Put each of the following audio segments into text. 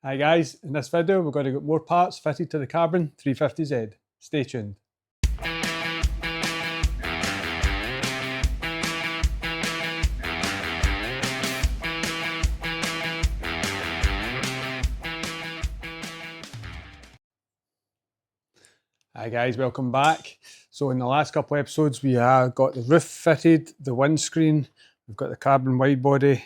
Hi guys, in this video we're going to get more parts fitted to the Carbon 350Z. Stay tuned. Hi guys, welcome back. So in the last couple of episodes we have got the roof fitted, the windscreen, we've got the carbon wide body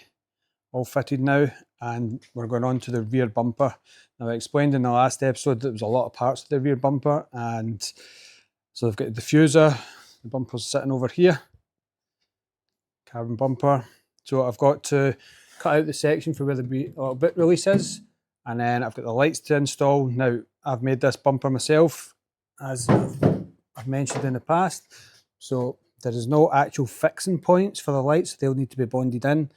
all fitted now, and we're going on to the rear bumper. Now I explained in the last episode that there was a lot of parts to the rear bumper, and so they've got the diffuser, the bumper's sitting over here, carbon bumper. So I've got to cut out the section for where the little bit release is, and then I've got the lights to install. Now I've made this bumper myself, as I've mentioned in the past, so there is no actual fixing points for the lights, they'll need to be bonded in.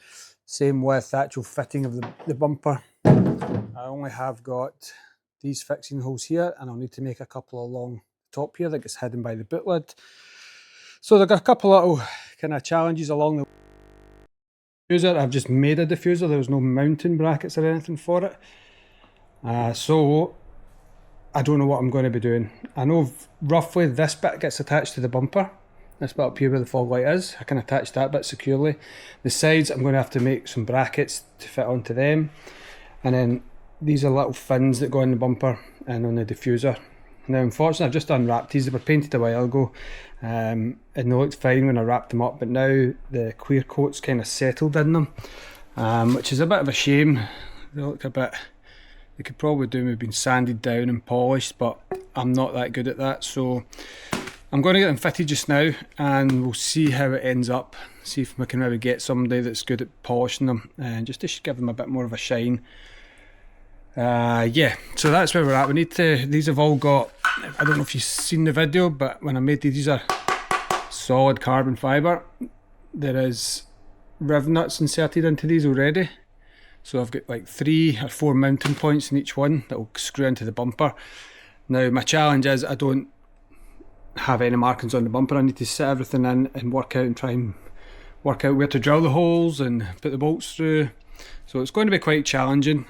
Same with the actual fitting of the bumper. I only have got these fixing holes here, and I'll need to make a couple along the top here that gets hidden by the boot lid. So they've got a couple little kind of challenges along the diffuser. I've just made a diffuser, there was no mounting brackets or anything for it. So I don't know what I'm going to be doing. I know roughly this bit gets attached to the bumper. This bit up here where the fog light is, I can attach that bit securely. The sides, I'm going to have to make some brackets to fit onto them. And then these are little fins that go in the bumper and on the diffuser. Now unfortunately I've just unwrapped these, they were painted a while ago, and they looked fine when I wrapped them up, but now the clear coat's kind of settled in them, which is a bit of a shame. They look a bit, they could probably do with being sanded down and polished, but I'm not that good at that, so I'm going to get them fitted just now and we'll see how it ends up, see if we can maybe get somebody that's good at polishing them and just to give them a bit more of a shine. Yeah, so that's where we're at. We need to, these have all got, I don't know if you've seen the video, but when I made these are solid carbon fibre. There is riv nuts inserted into these already. So I've got like 3 or 4 mounting points in each one that will screw into the bumper. Now my challenge is I don't have any markings on the bumper. I need to set everything in and work out and try and work out where to drill the holes and put the bolts through. So it's going to be quite challenging.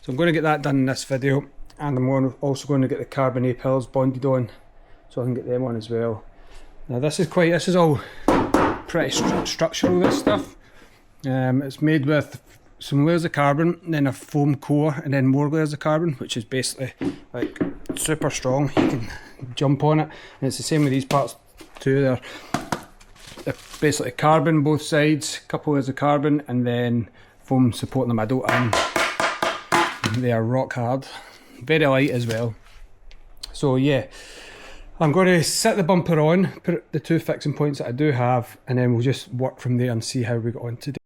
So I'm going to get that done in this video, and I'm also going to get the carbon A-pills bonded on so I can get them on as well. Now this is all pretty structural, this stuff. It's made with some layers of carbon, then a foam core, and then more layers of carbon, which is basically like super strong. You can jump on it, and it's the same with these parts too. They're basically carbon both sides, a couple layers of carbon, and then foam supporting the middle, and they are rock hard, very light as well. So yeah, I'm going to set the bumper on, put the 2 fixing points that I do have, and then we'll just work from there and see how we got on today.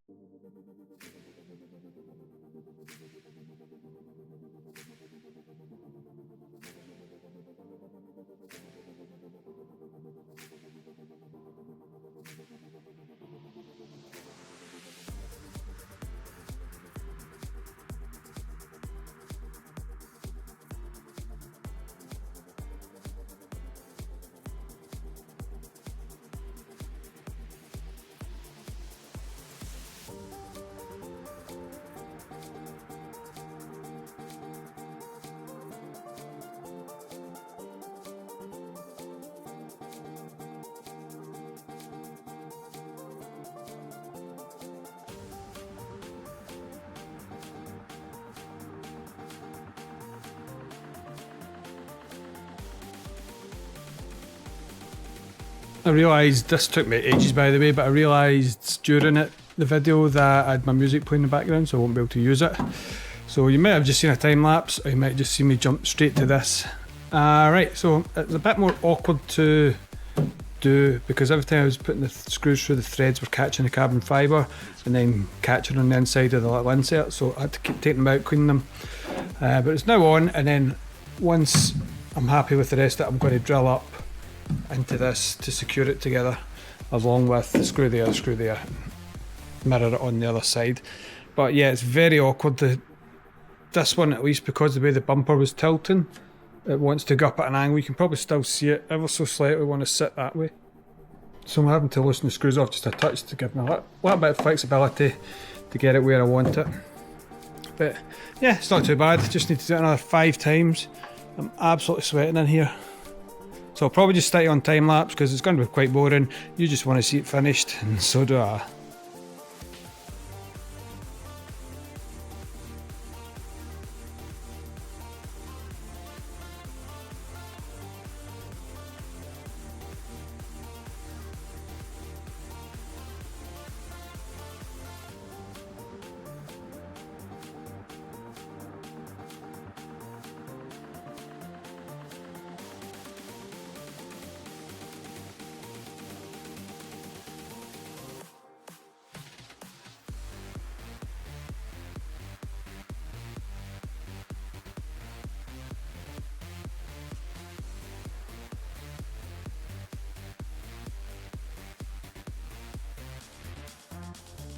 I realised, this took me ages by the way, but I realised during the video that I had my music playing in the background, so I won't be able to use it. So you might have just seen a time lapse, or you might just see me jump straight to this. Right, so it's a bit more awkward to do because every time I was putting the screws through, the threads were catching the carbon fibre and then catching on the inside of the little insert, so I had to keep taking them out, cleaning them. But it's now on, and then once I'm happy with the rest of it, I'm going to drill up into this to secure it together, along with the screw there, mirror it on the other side. But yeah, it's very awkward. This one, at least, because the way the bumper was tilting, it wants to go up at an angle. You can probably still see it ever so slightly want to sit that way. So I'm having to loosen the screws off just a touch to give me a little bit of flexibility to get it where I want it. but yeah, it's not too bad. Just need to do it another 5 times. I'm absolutely sweating in here. So I'll probably just stay on time lapse because it's going to be quite boring. You just want to see it finished, and so do I.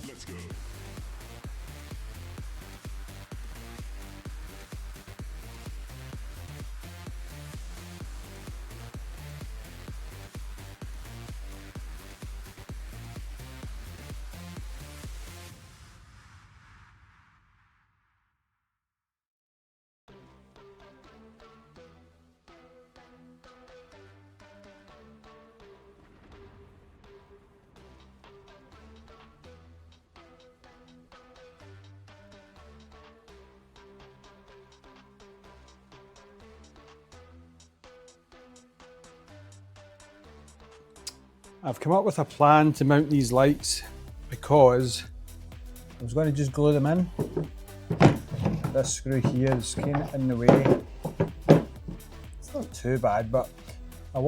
Let's go. I've come up with a plan to mount these lights because I was going to just glue them in. This screw here is kind of in the way. It's not too bad, but I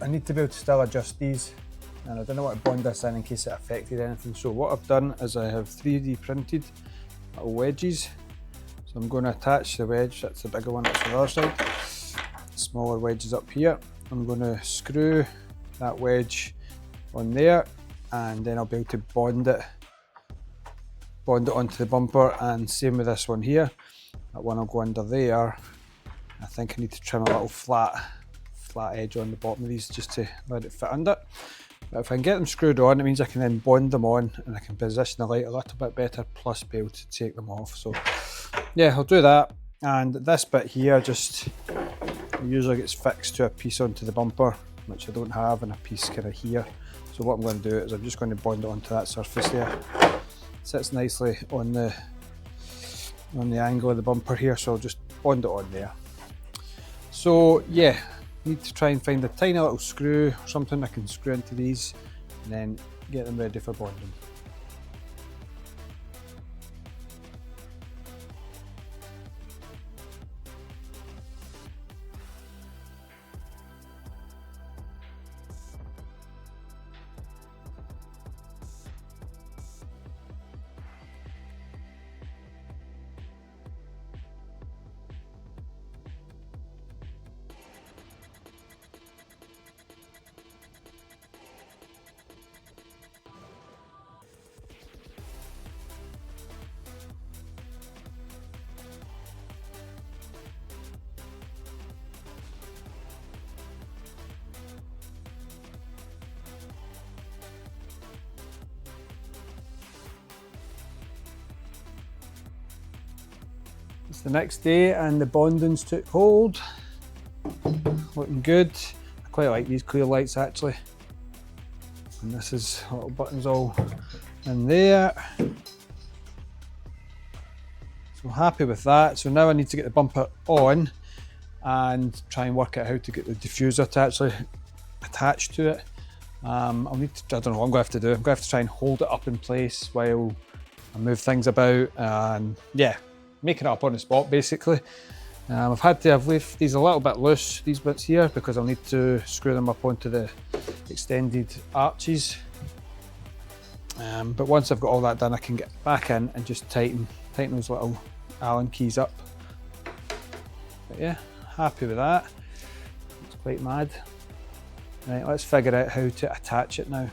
need to be able to still adjust these, and I don't know what to bond this in case it affected anything. So what I've done is I have 3D printed little wedges. So I'm going to attach the wedge, that's the bigger one, that's the other side. Smaller wedges up here. I'm going to screw that wedge on there, and then I'll be able to bond it onto the bumper, and same with this one here. That one will go under there. I think I need to trim a little flat edge on the bottom of these just to let it fit under. But if I can get them screwed on, it means I can then bond them on and I can position the light a little bit better, plus be able to take them off. So yeah, I'll do that. And this bit here just usually gets fixed to a piece onto the bumper, which I don't have, and a piece kind of here. So what I'm going to do is I'm just going to bond it onto that surface there. It sits nicely on the angle of the bumper here, so I'll just bond it on there. So yeah, need to try and find a tiny little screw or something I can screw into these and then get them ready for bonding. It's the next day and the bondings took hold. Looking good. I quite like these clear lights actually. And this is little buttons all in there. So happy with that. So now I need to get the bumper on and try and work out how to get the diffuser to actually attach to it. I'll need to, I don't know what I'm going to have to do. I'm going to have to try and hold it up in place while I move things about, and yeah, make it up on the spot basically. I've left these a little bit loose, these bits here, because I'll need to screw them up onto the extended arches. But once I've got all that done, I can get back in and just tighten those little Allen keys up. But yeah, happy with that. It's quite mad. Right, let's figure out how to attach it now.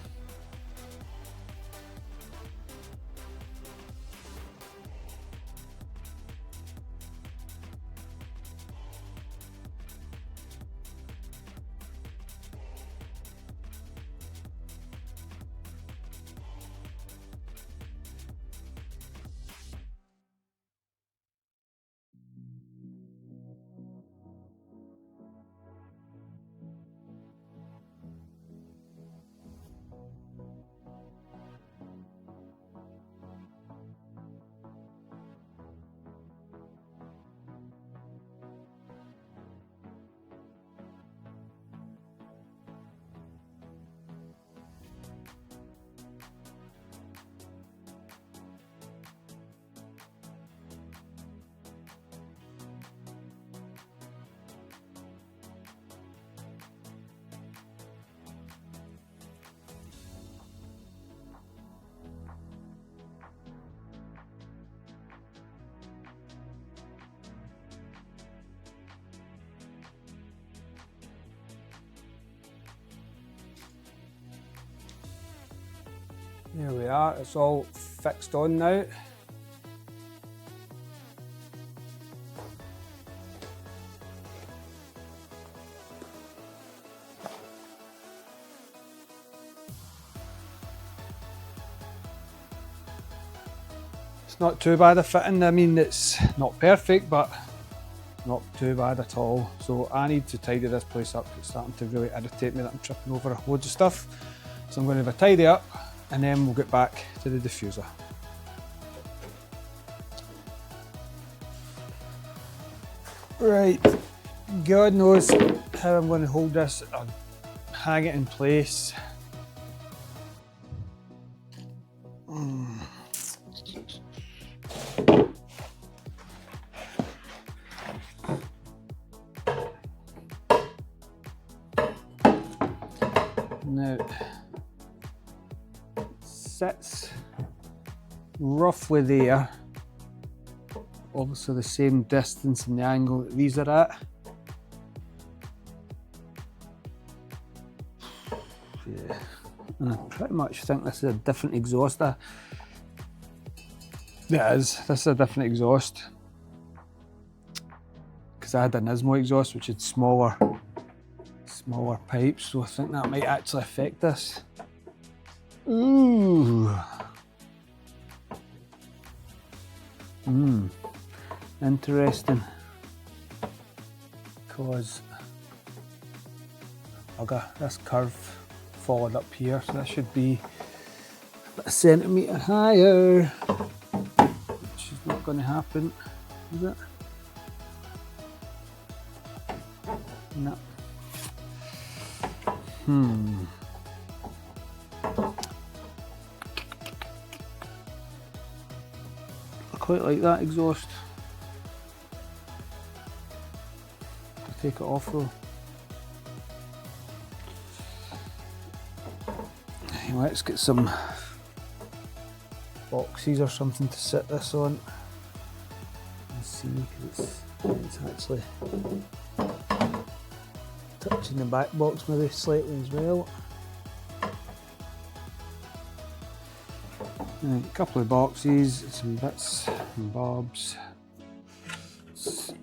There we are, it's all fixed on now. It's not too bad a fitting. I mean, it's not perfect, but not too bad at all. So I need to tidy this place up. It's starting to really irritate me that I'm tripping over loads of stuff. So I'm going to have a tidy up and then we'll get back to the diffuser. Right, God knows how I'm going to hold this or hang it in place. Now, it sits roughly there, obviously the same distance and the angle that these are at. Yeah, and I pretty much think this is a different exhaust. It is, this is a different exhaust, because I had an Nismo exhaust which had smaller pipes, so I think that might actually affect this. Ooh. Interesting. Because this curve followed up here, so that should be a centimetre higher, which is not going to happen, is it? No. I quite like that exhaust. I'll take it off though. Let's get some boxes or something to sit this on. Let's see, because it's actually touching the back box maybe slightly as well. Right, a couple of boxes, some bits and bobs. Let's see.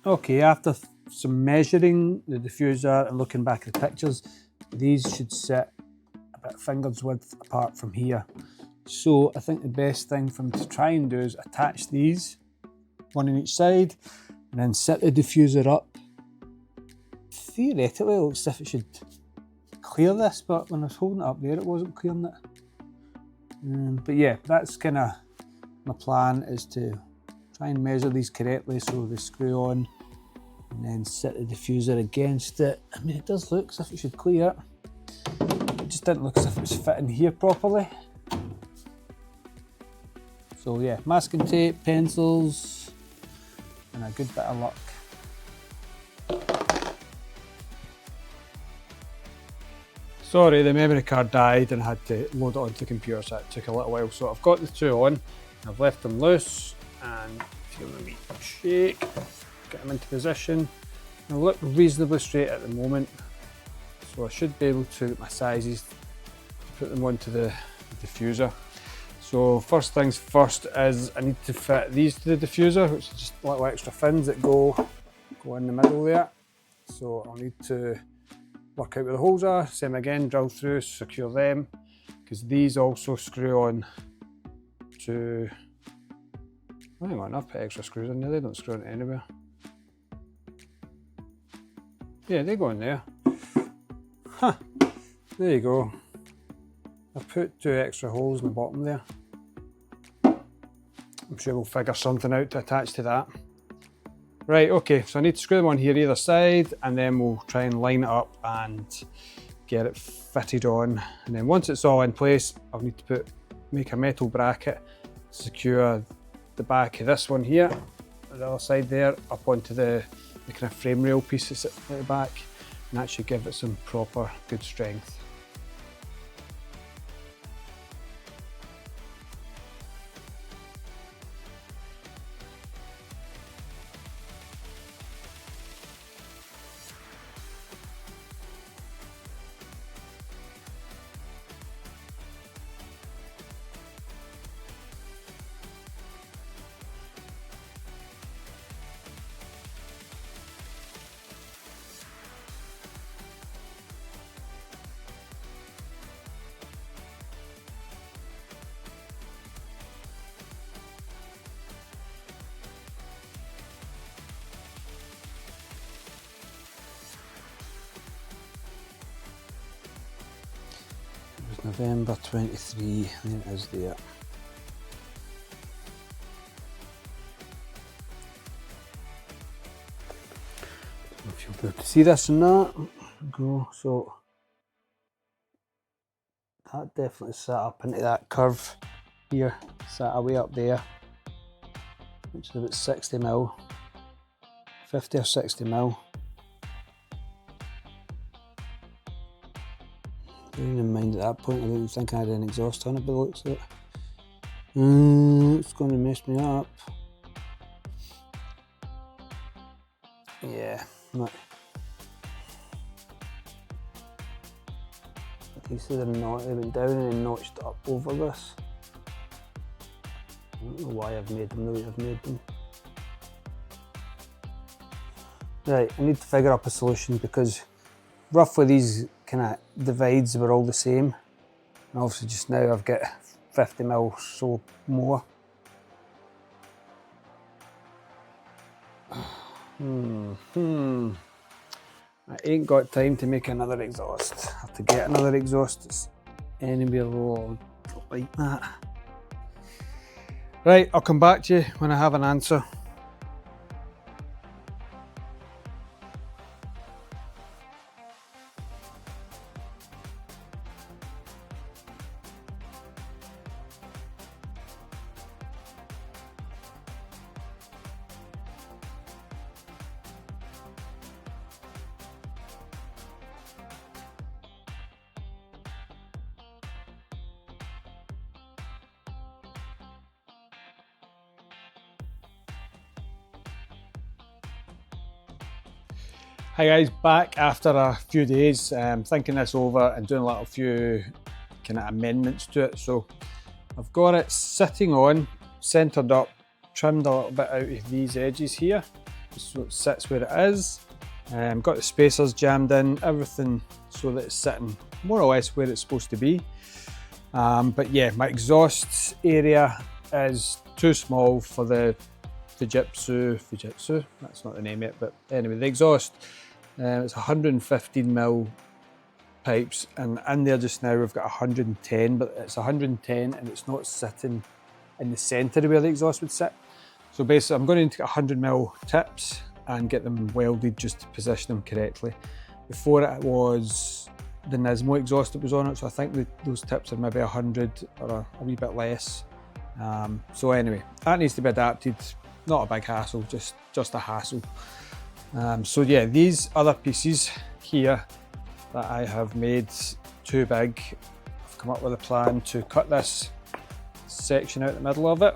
Okay, after some measuring the diffuser and looking back at the pictures, these should sit about finger's width apart from here. So I think the best thing for me to try and do is attach these, one on each side, and then set the diffuser up. Theoretically, it looks as if it should clear this, but when I was holding it up there, it wasn't clearing it. But yeah, that's kind of my plan, is to try and measure these correctly so they screw on, and then set the diffuser against it. I mean, it does look as if it should clear. It just didn't look as if it was fitting here properly. So yeah, masking tape, pencils, and a good bit of luck. Sorry, the memory card died and I had to load it onto the computer, so it took a little while. So I've got the two on, I've left them loose, and feel the wee shake, get them into position. They look reasonably straight at the moment, so I should be able to get my sizes, put them onto the diffuser. So first things first is I need to fit these to the diffuser, which is just little extra fins that go in the middle there. So I'll need to work out where the holes are, same again, drill through, secure them, because these also screw on to, oh, hang on, I've put extra screws in there, they don't screw on anywhere. Yeah, they go in there. Huh, there you go. I put 2 extra holes in the bottom there. I'm sure we'll figure something out to attach to that. Right, okay, so I need to screw them on here either side, and then we'll try and line it up and get it fitted on. And then once it's all in place, I'll need to make a metal bracket, secure the back of this one here, the other side there, up onto the kind of frame rail piece that's at the back, and that should give it some proper good strength. November 23, there it is there. If you'll be able to see this and that, go, so that definitely sat up into that curve here, sat away up there, which is about 60 mil, 50 or 60 mil. Bearing in mind at that point I didn't think I had an exhaust on it by the looks of it. It's going to mess me up. Yeah, look. These are not, they went down and notched up over this. I don't know why I've made them the way I've made them. Right, I need to figure up a solution because roughly these kind of divides were all the same. And obviously just now I've got 50 mil or so more. I ain't got time to make another exhaust. I have to get another exhaust that's anywhere long like that. Right, I'll come back to you when I have an answer. Hi guys, back after a few days, thinking this over and doing a little few kind of amendments to it. So I've got it sitting on, centered up, trimmed a little bit out of these edges here, so it sits where it is. Got the spacers jammed in, everything so that it's sitting more or less where it's supposed to be. But yeah, my exhaust area is too small for the Fujitsu, that's not the name yet, but anyway, the exhaust, it's 115 mil pipes, and in there just now we've got 110, but it's 110 and it's not sitting in the centre where the exhaust would sit. So basically I'm going to get 100 mil tips and get them welded just to position them correctly. Before it was the Nismo exhaust that was on it, so I think those tips are maybe 100 or a wee bit less. So anyway, that needs to be adapted. Not a big hassle, just a hassle. So yeah, these other pieces here that I have made too big, I've come up with a plan to cut this section out the middle of it,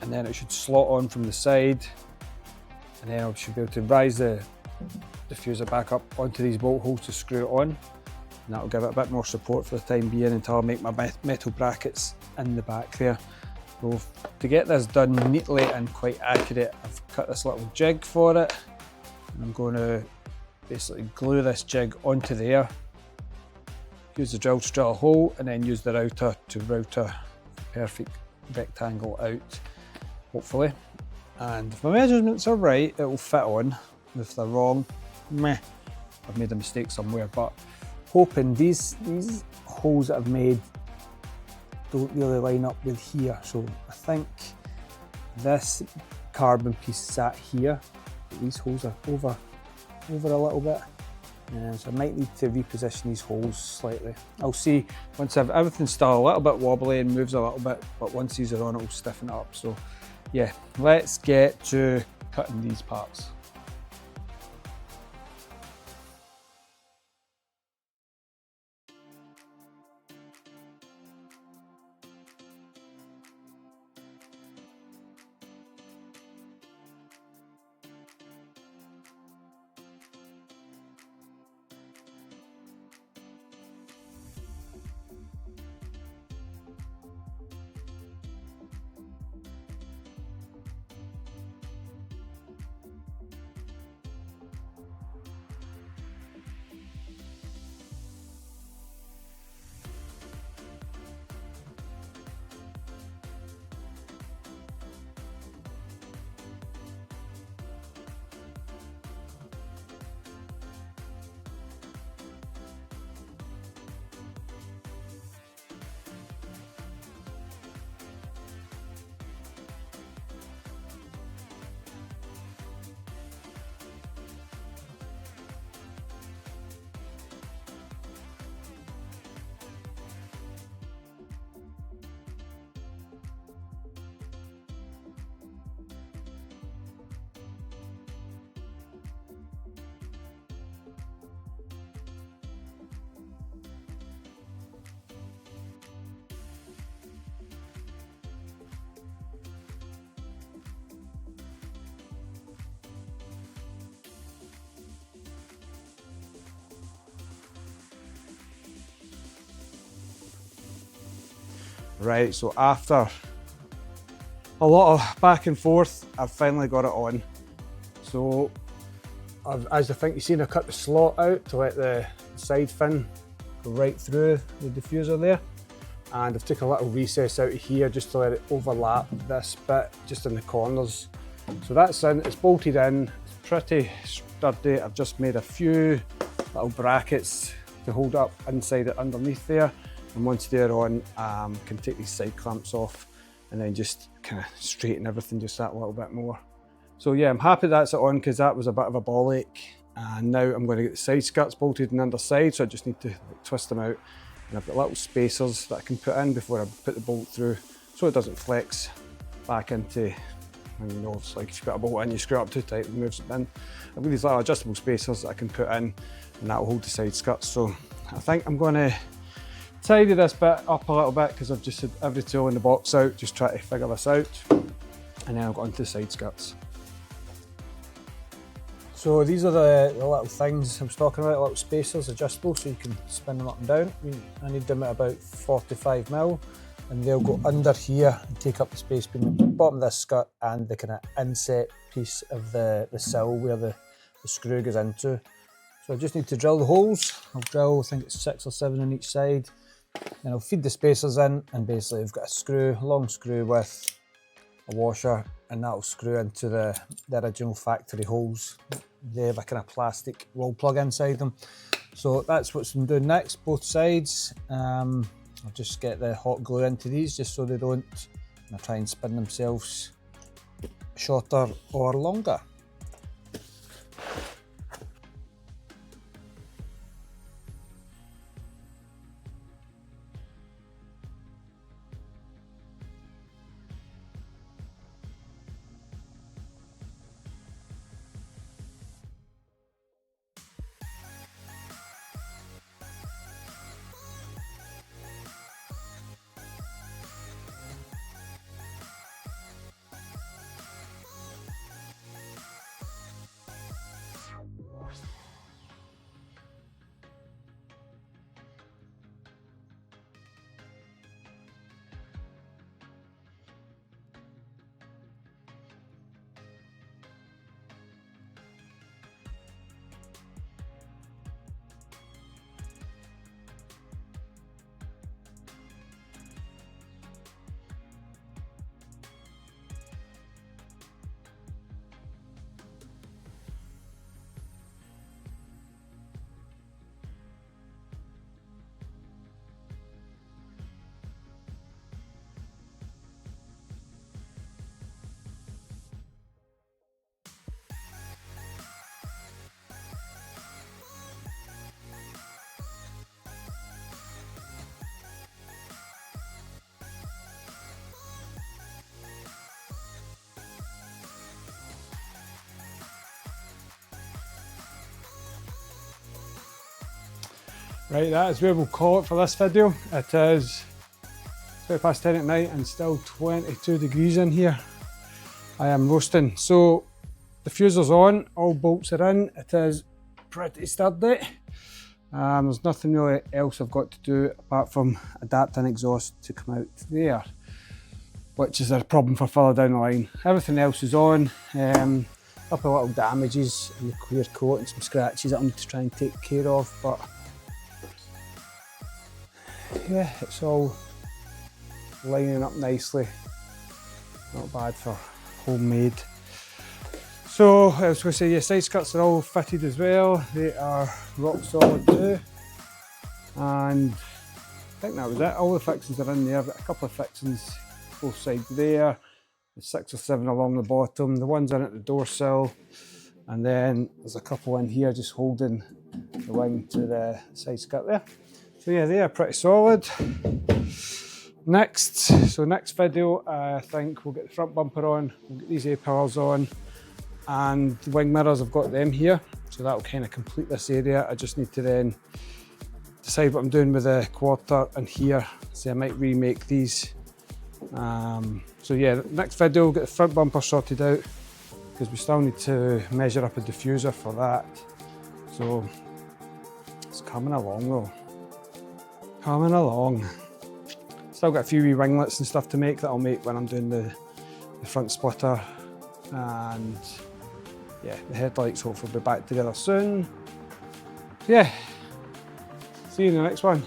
and then it should slot on from the side, and then I should be able to rise the diffuser back up onto these bolt holes to screw it on, and that'll give it a bit more support for the time being until I make my metal brackets in the back there. So to get this done neatly and quite accurate, I've cut this little jig for it, and I'm going to basically glue this jig onto there, use the drill to drill a hole, and then use the router to route a perfect rectangle out, hopefully. And if my measurements are right, it will fit on. If they're wrong, meh, I've made a mistake somewhere. But hoping these holes that I've made don't really line up with here. So I think this carbon piece sat here. These holes are over a little bit. So I might need to reposition these holes slightly. I'll see once everything's still a little bit wobbly and moves a little bit, but once these are on, it will stiffen it up. So yeah, let's get to cutting these parts. Right, so after a lot of back and forth, I've finally got it on. So, as I think you've seen, I cut the slot out to let the side fin go right through the diffuser there. And I've taken a little recess out of here just to let it overlap this bit just in the corners. So that's in, it's bolted in, it's pretty sturdy. I've just made a few little brackets to hold up inside it underneath there. And once they're on, can take these side clamps off and then just kind of straighten everything just that little bit more. So yeah, I'm happy that's it on because that was a bit of a ball ache. And now I'm going to get the side skirts bolted on the underside, so I just need to twist them out. And I've got little spacers that I can put in before I put the bolt through so it doesn't flex back into, and you know, it's like if you've got a bolt in, you screw it up too tight, it moves it in. I've got these little adjustable spacers that I can put in and that will hold the side skirts. So I think I'm going to tidy this bit up a little bit because I've just had every tool in the box out, just try to figure this out. And then I'll go onto the side skirts. So these are the little things I was talking about, little spacers, adjustable, so you can spin them up and down. I need them at about 45mm, and they'll go under here and take up the space between the bottom of this skirt and the kind of inset piece of the sill where the screw goes into. So I just need to drill the holes. I'll drill, I think it's 6 or 7 on each side. Then I'll feed the spacers in, and basically I've got a screw, a long screw with a washer, and that'll screw into the original factory holes. They have a kind of plastic wall plug inside them. So that's what I'm doing next, both sides. I'll just get the hot glue into these just so they don't try and spin themselves shorter or longer. Right, that is where we'll call it for this video. It is 10 at night and still 22 degrees in here. I am roasting. So the diffuser's on, all bolts are in. It is pretty sturdy. There's nothing really else I've got to do apart from adapt an exhaust to come out there, which is a problem for further down the line. Everything else is on. A couple of little damages in the clear coat and some scratches that I need to try and take care of, but yeah, it's all lining up nicely. Not bad for homemade. So I was going to say, yeah, side skirts are all fitted as well. They are rock solid too. And I think that was it. All the fixings are in there. I've got a couple of fixings both sides there. There's 6 or 7 along the bottom. The one's in at the door sill. And then there's a couple in here just holding the wing to the side skirt there. So yeah, they are pretty solid. Next video, I think we'll get the front bumper on, we'll get these A-pillars on, and the wing mirrors, I've got them here. So that'll kind of complete this area. I just need to then decide what I'm doing with the quarter and here. So I might remake these. So yeah, next video we'll get the front bumper sorted out because we still need to measure up a diffuser for that. So it's coming along though. Coming along. Still got a few wee winglets and stuff to make that I'll make when I'm doing the front splitter. And yeah, the headlights hopefully will be back together soon. So yeah, see you in the next one.